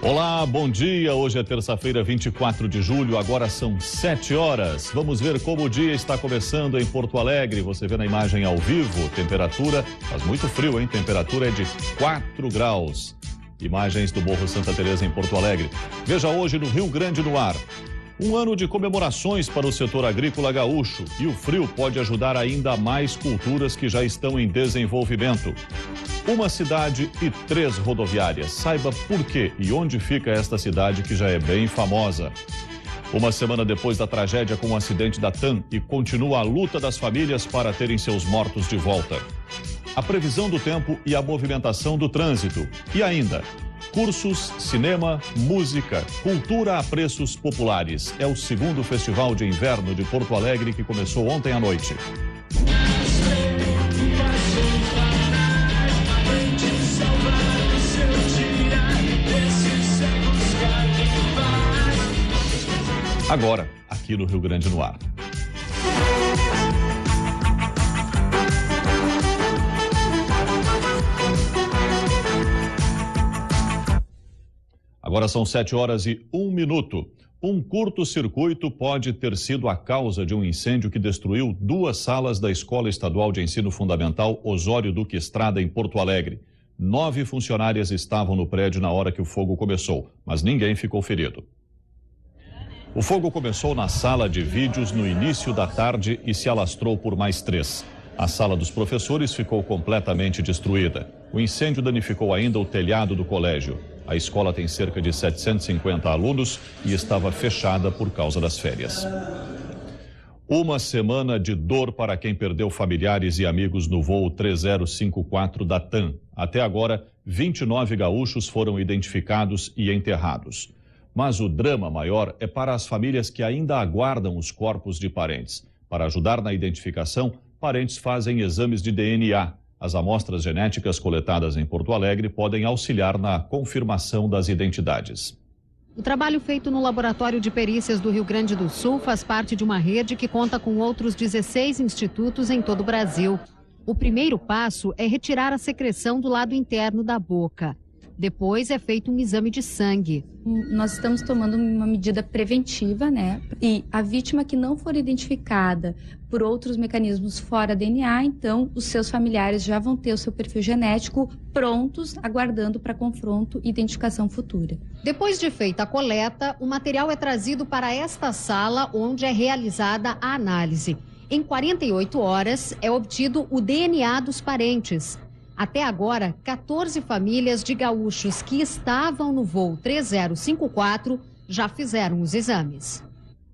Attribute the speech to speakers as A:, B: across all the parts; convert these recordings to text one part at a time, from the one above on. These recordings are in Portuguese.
A: Olá, bom dia. Hoje é terça-feira, 24 de julho, agora são 7 horas. Vamos ver como o dia está começando em Porto Alegre. Você vê na imagem ao vivo, temperatura, faz muito frio, hein? Temperatura é de 4 graus. Imagens do Morro Santa Teresa em Porto Alegre. Veja hoje no Rio Grande no Ar. Um ano de comemorações para o setor agrícola gaúcho e o frio pode ajudar ainda mais culturas que já estão em desenvolvimento. Uma cidade e 3 rodoviárias. Saiba por quê e onde fica esta cidade que já é bem famosa. Uma semana depois da tragédia com o acidente da TAM e continua a luta das famílias para terem seus mortos de volta. A previsão do tempo e a movimentação do trânsito. E ainda, cursos, cinema, música, cultura a preços populares. É o segundo Festival de Inverno de Porto Alegre que começou ontem à noite. Agora, aqui no Rio Grande no Ar. Agora são 7 horas e 1 minuto. Um curto-circuito pode ter sido a causa de um incêndio que destruiu 2 salas da Escola Estadual de Ensino Fundamental Osório Duque Estrada, em Porto Alegre. 9 funcionárias estavam no prédio na hora que o fogo começou, mas ninguém ficou ferido. O fogo começou na sala de vídeos no início da tarde e se alastrou por mais 3. A sala dos professores ficou completamente destruída. O incêndio danificou ainda o telhado do colégio. A escola tem cerca de 750 alunos e estava fechada por causa das férias. Uma semana de dor para quem perdeu familiares e amigos no voo 3054 da TAM. Até agora, 29 gaúchos foram identificados e enterrados. Mas o drama maior é para as famílias que ainda aguardam os corpos de parentes. Para ajudar na identificação, parentes fazem exames de DNA. As amostras genéticas coletadas em Porto Alegre podem auxiliar na confirmação das identidades.
B: O trabalho feito no Laboratório de Perícias do Rio Grande do Sul faz parte de uma rede que conta com outros 16 institutos em todo o Brasil. O primeiro passo é retirar a secreção do lado interno da boca. Depois é feito um exame de sangue.
C: Nós estamos tomando uma medida preventiva, né? E a vítima que não for identificada por outros mecanismos fora DNA, então os seus familiares já vão ter o seu perfil genético prontos, aguardando para confronto e identificação futura.
B: Depois de feita a coleta, o material é trazido para esta sala onde é realizada a análise. Em 48 horas é obtido o DNA dos parentes. Até agora, 14 famílias de gaúchos que estavam no voo 3054 já fizeram os exames.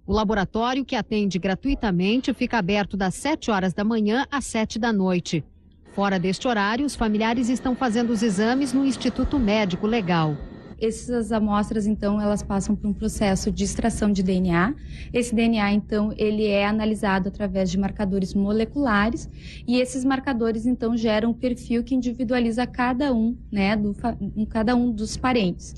B: O laboratório, que atende gratuitamente, fica aberto das 7 horas da manhã às 7 da noite. Fora deste horário, os familiares estão fazendo os exames no Instituto Médico Legal.
C: Essas amostras, então, elas passam por um processo de extração de DNA. Esse DNA, então, ele é analisado através de marcadores moleculares e esses marcadores, então, geram um perfil que individualiza cada um, né, cada um dos parentes.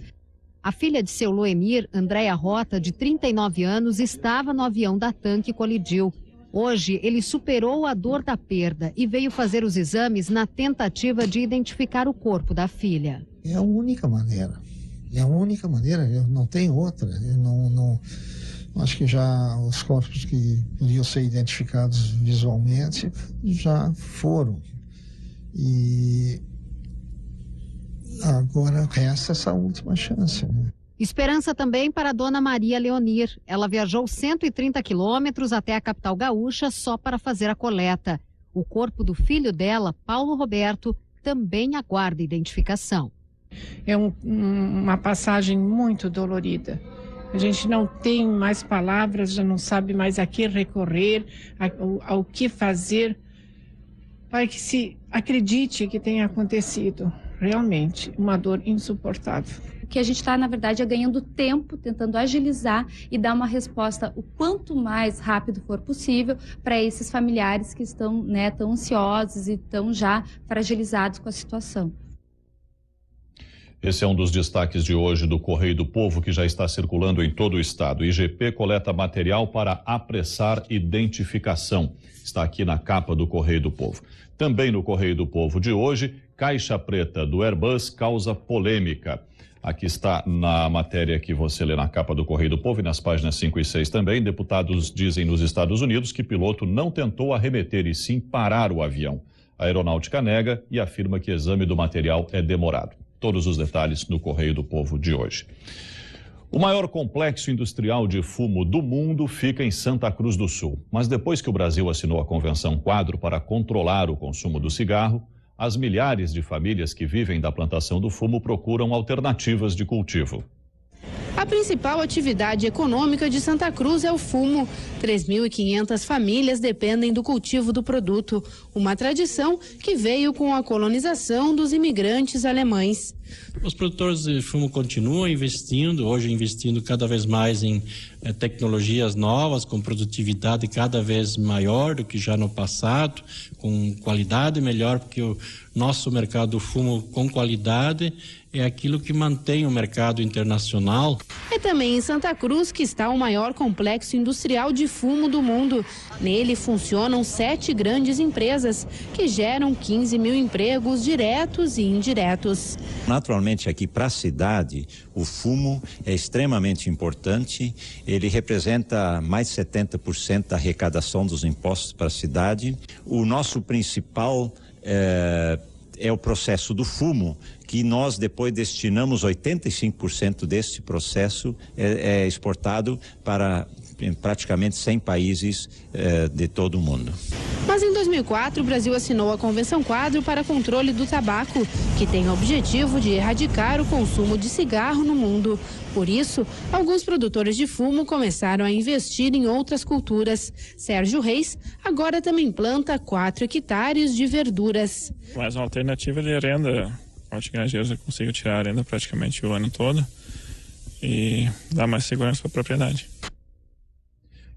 B: A filha de seu Loemir, Andréia Rota, de 39 anos, estava no avião da TAM que colidiu. Hoje, ele superou a dor da perda e veio fazer os exames na tentativa de identificar o corpo da filha.
D: É a única maneira. É a única maneira, não tem outra. Eu não acho que já os corpos que podiam ser identificados visualmente já foram. E agora resta essa última chance, né?
B: Esperança também para a dona Maria Leonir. Ela viajou 130 quilômetros até a capital gaúcha só para fazer a coleta. O corpo do filho dela, Paulo Roberto, também aguarda identificação.
E: É uma passagem muito dolorida. A gente não tem mais palavras, já não sabe mais a que recorrer, ao que fazer, para que se acredite que tenha acontecido. Realmente, uma dor insuportável.
C: O que a gente está, na verdade, é ganhando tempo, tentando agilizar e dar uma resposta o quanto mais rápido for possível para esses familiares que estão, né, tão ansiosos e tão já fragilizados com a situação.
A: Esse é um dos destaques de hoje do Correio do Povo, que já está circulando em todo o estado. IGP coleta material para apressar identificação. Está aqui na capa do Correio do Povo. Também no Correio do Povo de hoje, caixa preta do Airbus causa polêmica. Aqui está na matéria que você lê na capa do Correio do Povo e nas páginas 5 e 6 também. Deputados dizem nos Estados Unidos que piloto não tentou arremeter e sim parar o avião. A aeronáutica nega e afirma que exame do material é demorado. Todos os detalhes no Correio do Povo de hoje. O maior complexo industrial de fumo do mundo fica em Santa Cruz do Sul. Mas depois que o Brasil assinou a Convenção Quadro para controlar o consumo do cigarro, as milhares de famílias que vivem da plantação do fumo procuram alternativas de cultivo.
F: A principal atividade econômica de Santa Cruz é o fumo. 3.500 famílias dependem do cultivo do produto, uma tradição que veio com a colonização dos imigrantes alemães.
G: Os produtores de fumo continuam investindo, hoje investindo cada vez mais em tecnologias novas, com produtividade cada vez maior do que já no passado, com qualidade melhor, porque o nosso mercado do fumo com qualidade é aquilo que mantém o mercado internacional.
F: É também em Santa Cruz que está o maior complexo industrial de fumo do mundo. Nele funcionam 7 grandes empresas que geram 15 mil empregos diretos e indiretos.
H: Naturalmente, aqui para a cidade, o fumo é extremamente importante. Ele representa mais de 70% da arrecadação dos impostos para a cidade. O nosso principal é o processo do fumo, que nós depois destinamos 85% desse processo é exportado para praticamente 100 países de todo o mundo.
F: Mas em 2004, o Brasil assinou a Convenção Quadro para controle do tabaco, que tem o objetivo de erradicar o consumo de cigarro no mundo. Por isso, alguns produtores de fumo começaram a investir em outras culturas. Sérgio Reis agora também planta 4 hectares de verduras.
I: Mais uma alternativa de renda. Hortigranjeiros eu consigo tirar a renda praticamente o ano todo e dar mais segurança para a propriedade.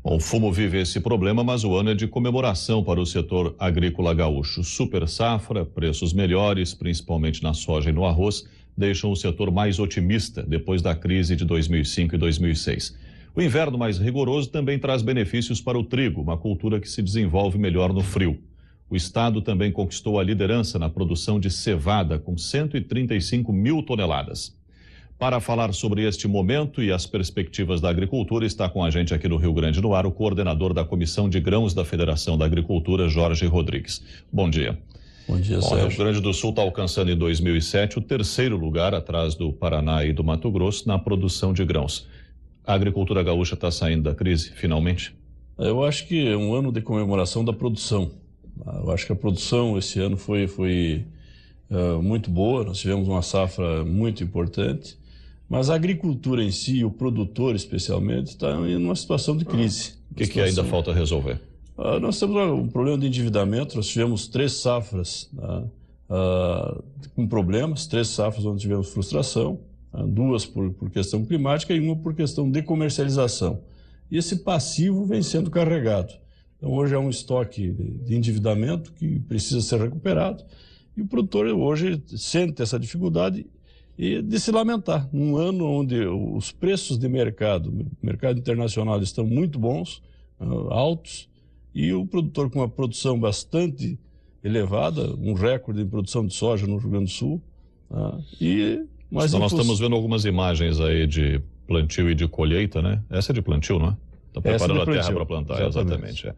A: Bom, o fumo vive esse problema, mas o ano é de comemoração para o setor agrícola gaúcho. Super safra, preços melhores, principalmente na soja e no arroz, deixam o setor mais otimista depois da crise de 2005 e 2006. O inverno mais rigoroso também traz benefícios para o trigo, uma cultura que se desenvolve melhor no frio. O estado também conquistou a liderança na produção de cevada, com 135 mil toneladas. Para falar sobre este momento e as perspectivas da agricultura, está com a gente aqui no Rio Grande no Ar o coordenador da Comissão de Grãos da Federação da Agricultura, Jorge Rodrigues. Bom dia.
G: Bom dia, Sérgio.
A: O Rio Grande do Sul está alcançando em 2007 o 3º lugar, atrás do Paraná e do Mato Grosso, na produção de grãos. A agricultura gaúcha está saindo da crise, finalmente?
G: Eu acho que é um ano de comemoração da produção. Eu acho que a produção esse ano foi muito boa, nós tivemos uma safra muito importante. Mas a agricultura em si, o produtor especialmente, está em uma situação de crise.
A: O que ainda falta resolver?
G: Nós temos um problema de endividamento, nós tivemos 3 safras com problemas, 3 safras onde tivemos frustração, 2 por questão climática e 1 por questão de comercialização. E esse passivo vem sendo carregado. Então hoje é um estoque de endividamento que precisa ser recuperado e o produtor hoje sente essa dificuldade e de se lamentar. Num ano onde os preços de mercado internacional estão muito bons, altos, e o produtor com uma produção bastante elevada, um recorde de produção de soja no Rio Grande do Sul.
A: Nós estamos vendo algumas imagens aí de plantio e de colheita, né? Essa é de plantio, não é? Está preparando a terra para plantar, exatamente.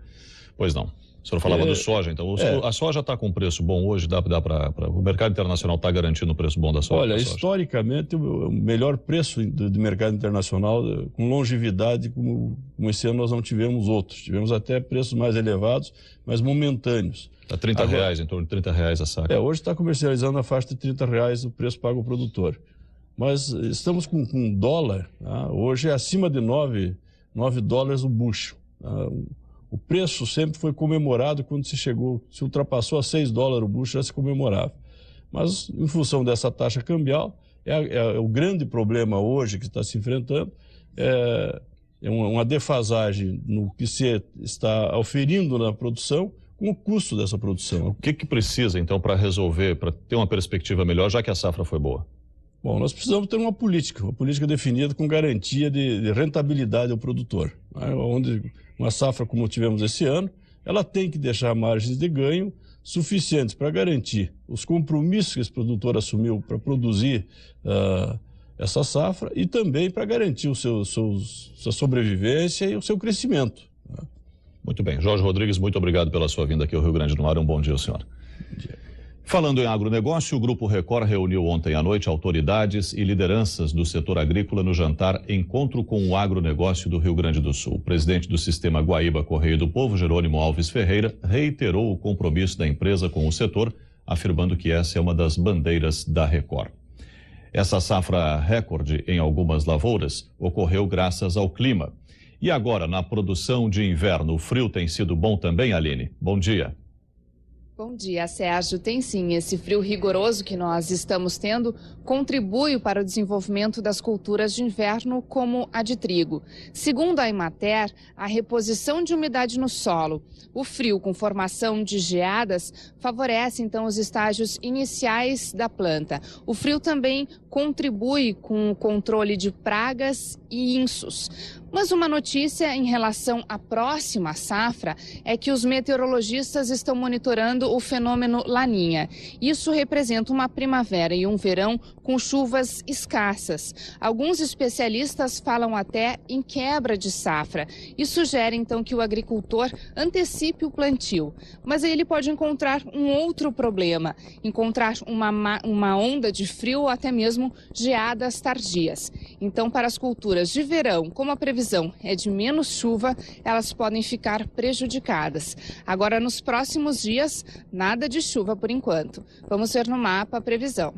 A: Pois não. O senhor falava do soja, então a soja está com preço bom hoje, dá para o mercado internacional está garantindo um preço bom da soja?
G: Olha, historicamente o melhor preço do mercado internacional, com longevidade, como esse ano nós não tivemos outros, tivemos até preços mais elevados, mas momentâneos.
A: Está R$30, em torno de R$30 a saca.
G: Hoje está comercializando na faixa de R$30 o preço pago ao produtor. Mas estamos com dólar, hoje é acima de 9 dólares o bucho. O preço sempre foi comemorado quando se ultrapassou a 6 dólares o bucho, já se comemorava. Mas, em função dessa taxa cambial, o grande problema hoje que está se enfrentando é uma defasagem no que se está oferindo na produção com o custo dessa produção.
A: O que precisa, então, para resolver, para ter uma perspectiva melhor, já que a safra foi boa?
G: Bom, nós precisamos ter uma política definida com garantia de rentabilidade ao produtor, onde uma safra como tivemos esse ano, ela tem que deixar margens de ganho suficientes para garantir os compromissos que esse produtor assumiu para produzir essa safra e também para garantir sua sobrevivência e o seu crescimento.
A: Muito bem. Jorge Rodrigues, muito obrigado pela sua vinda aqui ao Rio Grande do Norte. Um bom dia, senhor.
G: Bom dia.
A: Falando em agronegócio, o Grupo Record reuniu ontem à noite autoridades e lideranças do setor agrícola no jantar Encontro com o Agronegócio do Rio Grande do Sul. O presidente do Sistema Guaíba Correio do Povo, Jerônimo Alves Ferreira, reiterou o compromisso da empresa com o setor, afirmando que essa é uma das bandeiras da Record. Essa safra recorde em algumas lavouras ocorreu graças ao clima. E agora, na produção de inverno, o frio tem sido bom também, Aline? Bom dia.
J: Bom dia, Sérgio. Tem sim. Esse frio rigoroso que nós estamos tendo contribui para o desenvolvimento das culturas de inverno, como a de trigo. Segundo a Emater, a reposição de umidade no solo, o frio com formação de geadas, favorece então os estágios iniciais da planta. O frio também contribui com o controle de pragas e insos. Mas uma notícia em relação à próxima safra é que os meteorologistas estão monitorando o fenômeno Laninha. Isso representa uma primavera e um verão com chuvas escassas. Alguns especialistas falam até em quebra de safra e sugere então que o agricultor antecipe o plantio. Mas aí ele pode encontrar um outro problema, encontrar uma onda de frio ou até mesmo geadas tardias. Então, para as culturas de verão, como a previsão é de menos chuva, elas podem ficar prejudicadas. Agora, nos próximos dias, nada de chuva por enquanto. Vamos ver no mapa a previsão.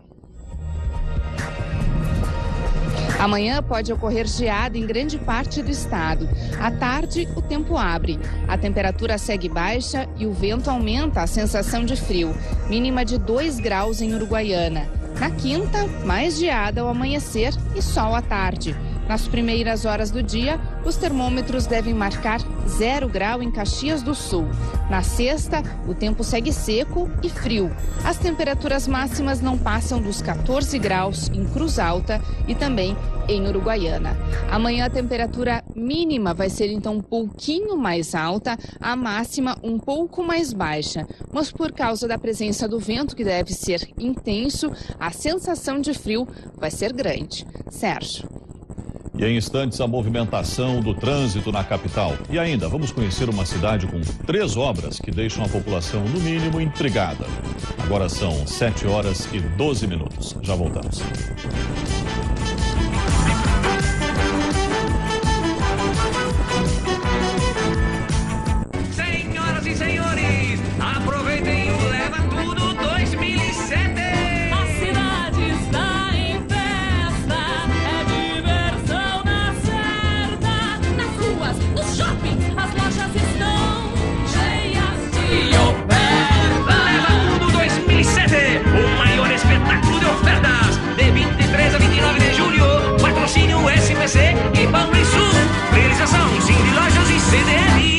J: Amanhã pode ocorrer geada em grande parte do estado. À tarde, o tempo abre. A temperatura segue baixa e o vento aumenta a sensação de frio. Mínima de 2 graus em Uruguaiana. Na quinta, mais geada ao amanhecer e sol à tarde. Nas primeiras horas do dia, os termômetros devem marcar 0 grau em Caxias do Sul. Na sexta, o tempo segue seco e frio. As temperaturas máximas não passam dos 14 graus em Cruz Alta e também em Uruguaiana. Amanhã a temperatura mínima vai ser então um pouquinho mais alta, a máxima um pouco mais baixa. Mas por causa da presença do vento, que deve ser intenso, a sensação de frio vai ser grande. Sérgio.
A: E em instantes, a movimentação do trânsito na capital. E ainda, vamos conhecer uma cidade com 3 obras que deixam a população, no mínimo, intrigada. Agora são 7 horas e 12 minutos. Já voltamos.
K: Senhoras e senhores, aproveitem o Leva Tudo 2007. O maior espetáculo de ofertas, de 23 a 29 de julho. Patrocínio SPC e Banrisul. Realização Cindy Lojas e CDL.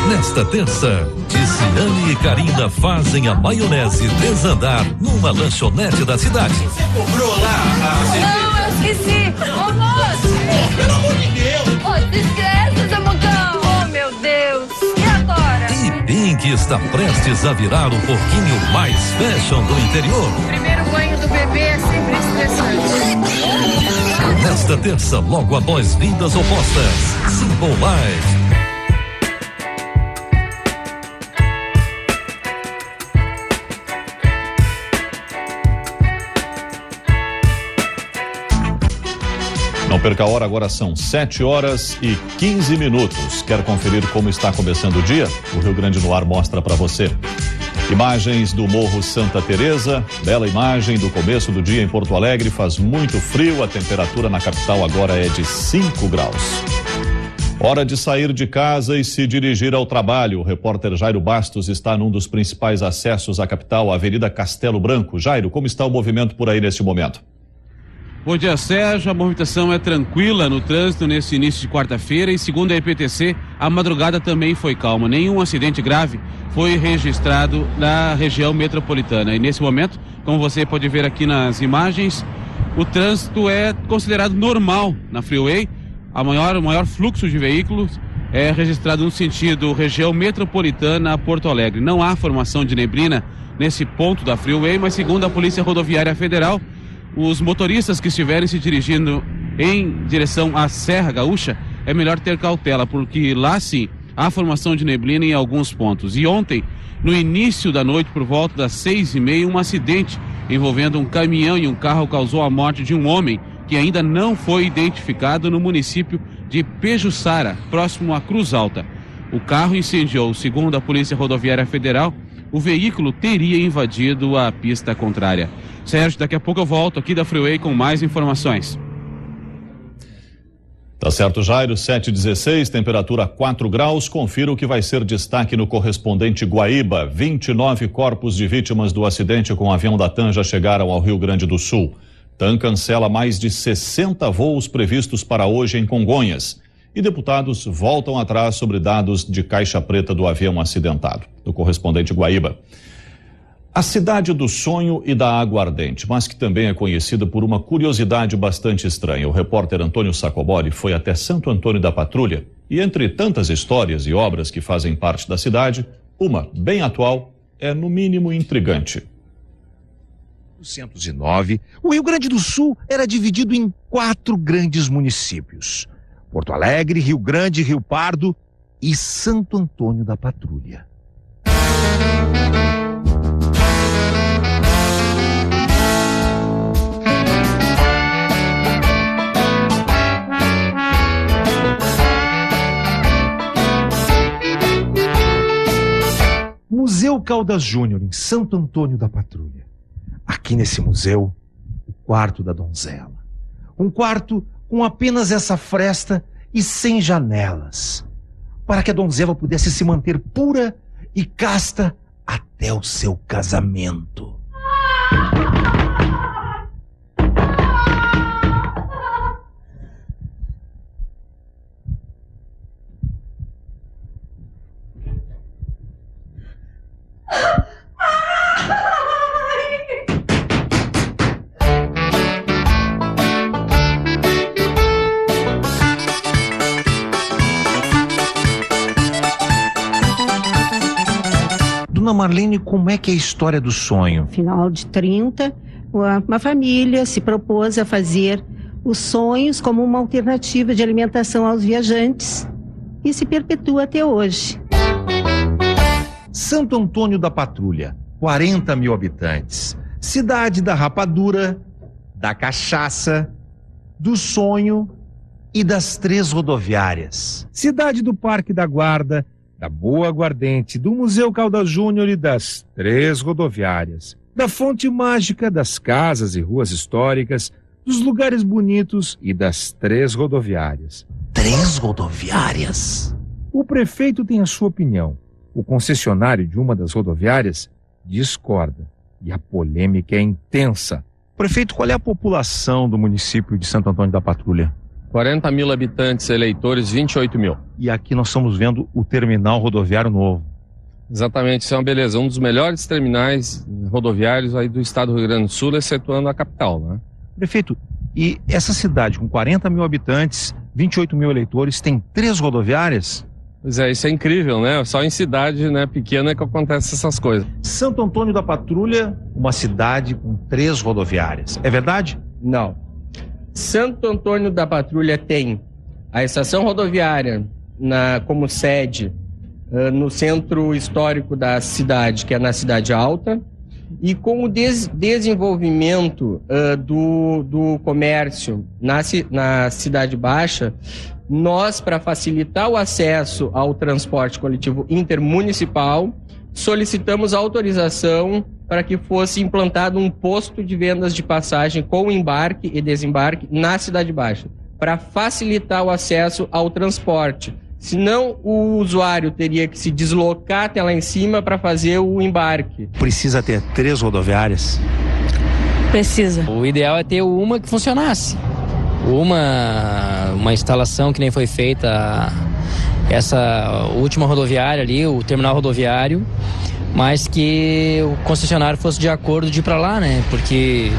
L: Nesta terça, Ticiane e Karina fazem a maionese desandar numa lanchonete da cidade.
K: Você cobrou lá?
M: Não, eu esqueci. Ô, moço!
K: Oh, pelo amor de Deus!
M: Ô, desgraça, Zamocão! Oh, meu Deus! E agora?
L: E Pink está prestes a virar o porquinho mais fashion do interior.
M: O primeiro banho do bebê é sempre estressante.
L: Nesta terça, logo após Vidas Opostas, Simple Life.
A: Não perca a hora, agora são 7h15. Quer conferir como está começando o dia? O Rio Grande no Ar mostra para você. Imagens do Morro Santa Teresa, bela imagem do começo do dia em Porto Alegre. Faz muito frio, a temperatura na capital agora é de 5 graus. Hora de sair de casa e se dirigir ao trabalho. O repórter Jairo Bastos está num dos principais acessos à capital, a Avenida Castelo Branco. Jairo, como está o movimento por aí neste momento?
N: Bom dia, Sérgio. A movimentação é tranquila no trânsito nesse início de quarta-feira e, segundo a EPTC, a madrugada também foi calma. Nenhum acidente grave foi registrado na região metropolitana. E nesse momento, como você pode ver aqui nas imagens, o trânsito é considerado normal na Freeway. O maior fluxo de veículos é registrado no sentido região metropolitana a Porto Alegre. Não há formação de neblina nesse ponto da Freeway, mas segundo a Polícia Rodoviária Federal, os motoristas que estiverem se dirigindo em direção à Serra Gaúcha, é melhor ter cautela, porque lá sim há formação de neblina em alguns pontos. E ontem, no início da noite, por volta das 6h30, um acidente envolvendo um caminhão e um carro causou a morte de um homem que ainda não foi identificado no município de Pejuçara, próximo à Cruz Alta. O carro incendiou. Segundo a Polícia Rodoviária Federal, o veículo teria invadido a pista contrária. Sérgio, daqui a pouco eu volto aqui da Freeway com mais informações.
A: Tá certo, Jairo, 7h16, temperatura 4 graus. Confira o que vai ser destaque no correspondente Guaíba. 29 corpos de vítimas do acidente com o avião da TAM já chegaram ao Rio Grande do Sul. TAM cancela mais de 60 voos previstos para hoje em Congonhas. E deputados voltam atrás sobre dados de caixa preta do avião acidentado. Do correspondente Guaíba. A cidade do sonho e da água ardente, mas que também é conhecida por uma curiosidade bastante estranha. O repórter Antônio Sacobori foi até Santo Antônio da Patrulha e, entre tantas histórias e obras que fazem parte da cidade, uma bem atual é no mínimo intrigante.
O: Em 1909, o Rio Grande do Sul era dividido em 4 grandes municípios: Porto Alegre, Rio Grande, Rio Pardo e Santo Antônio da Patrulha. Museu Caldas Júnior, em Santo Antônio da Patrulha. Aqui nesse museu, o quarto da donzela. Um quarto com apenas essa fresta e sem janelas, para que a donzela pudesse se manter pura e casta até o seu casamento. Dona Marlene, como é que é a história do sonho?
P: Final de 30, uma família se propôs a fazer os sonhos como uma alternativa de alimentação aos viajantes e se perpetua até hoje.
O: Santo Antônio da Patrulha, 40 mil habitantes. Cidade da rapadura, da cachaça, do sonho e das 3 rodoviárias. Cidade do Parque da Guarda, da Boa Aguardente, do Museu Caldas Júnior e das 3 rodoviárias. Da fonte mágica, das casas e ruas históricas, dos lugares bonitos e das 3 rodoviárias. 3 rodoviárias? O prefeito tem a sua opinião. O concessionário de uma das rodoviárias discorda. E a polêmica é intensa. Prefeito, qual é a população do município de Santo Antônio da Patrulha?
Q: 40 mil habitantes, eleitores 28 mil.
O: E aqui nós estamos vendo o terminal rodoviário novo.
Q: Exatamente, isso é uma beleza. Um dos melhores terminais rodoviários aí do estado do Rio Grande do Sul, excetuando a capital, né?
O: Prefeito, e essa cidade com 40 mil habitantes, 28 mil eleitores, tem 3 rodoviárias?
Q: Pois é, isso é incrível, né? Só em cidade, né, pequena que acontecem essas coisas.
O: Santo Antônio da Patrulha, uma cidade com 3 rodoviárias. É verdade?
R: Não. Santo Antônio da Patrulha tem a estação rodoviária como sede no centro histórico da cidade, que é na Cidade Alta, E com o desenvolvimento do comércio na Cidade Baixa, nós, para facilitar o acesso ao transporte coletivo intermunicipal, solicitamos autorização para que fosse implantado um posto de vendas de passagem com embarque e desembarque na Cidade Baixa, para facilitar o acesso ao transporte. Senão, o usuário teria que se deslocar até lá em cima para fazer o embarque.
S: Precisa ter 3 rodoviárias?
T: Precisa. O ideal é ter uma que funcionasse. Uma instalação que nem foi feita essa última rodoviária ali, o terminal rodoviário, mas que o concessionário fosse de acordo de ir para lá, né? Porque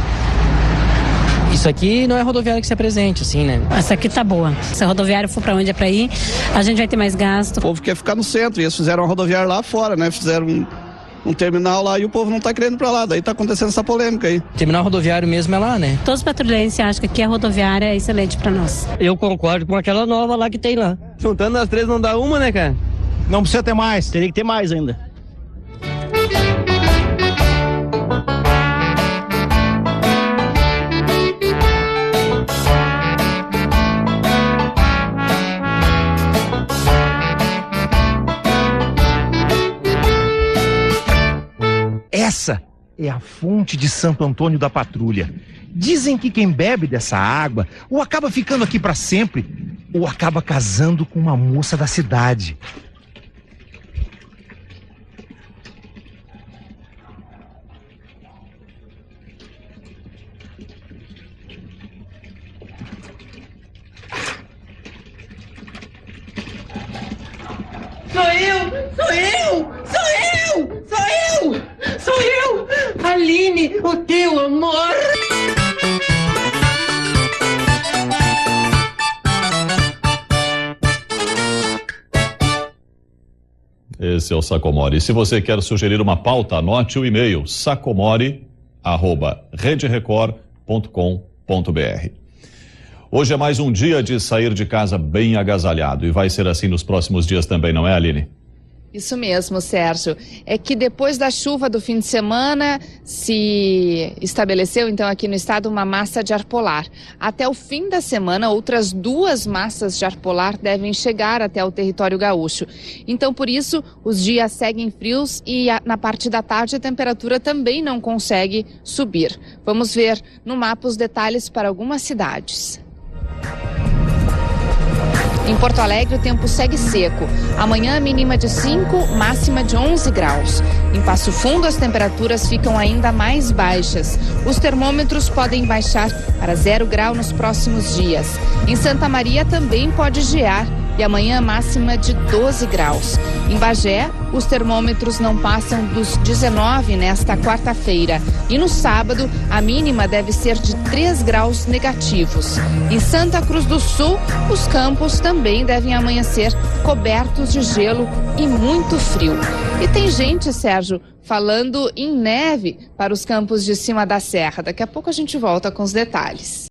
T: isso aqui não é rodoviária que se apresente, assim, né?
U: Essa aqui tá boa. Se a rodoviária for para onde é para ir, a gente vai ter mais gasto.
V: O povo quer ficar no centro e eles fizeram uma rodoviária lá fora, né? Fizeram um terminal lá e o povo não tá querendo ir pra lá. Daí tá acontecendo essa polêmica aí.
T: O terminal rodoviário mesmo é lá, né?
U: Todos os patrulhenses acham que aqui a rodoviária é excelente para nós.
T: Eu concordo com aquela nova lá que tem lá. Juntando as 3 não dá uma, né, cara?
S: Não precisa ter mais.
T: Teria que ter mais ainda.
O: Essa é a fonte de Santo Antônio da Patrulha. Dizem que quem bebe dessa água ou acaba ficando aqui para sempre, ou acaba casando com uma moça da cidade.
W: Sou eu! Aline, o teu amor!
A: Esse é o Sacomori. Se você quer sugerir uma pauta, anote o e-mail sacomori@rederecord.com.br. Hoje é mais um dia de sair de casa bem agasalhado e vai ser assim nos próximos dias também, não é, Aline?
J: Isso mesmo, Sérgio. É que depois da chuva do fim de semana se estabeleceu então aqui no estado uma massa de ar polar. Até o fim da semana, outras 2 massas de ar polar devem chegar até o território gaúcho. Então, por isso, os dias seguem frios e na parte da tarde a temperatura também não consegue subir. Vamos ver no mapa os detalhes para algumas cidades. Em Porto Alegre, o tempo segue seco. Amanhã, mínima de 5, máxima de 11 graus. Em Passo Fundo, as temperaturas ficam ainda mais baixas. Os termômetros podem baixar para 0 grau nos próximos dias. Em Santa Maria, também pode gear. E amanhã, máxima de 12 graus. Em Bagé, os termômetros não passam dos 19 nesta quarta-feira. E no sábado, a mínima deve ser de 3 graus negativos. Em Santa Cruz do Sul, os campos também devem amanhecer cobertos de gelo e muito frio. E tem gente, Sérgio, falando em neve para os campos de cima da serra. Daqui a pouco a gente volta com os detalhes.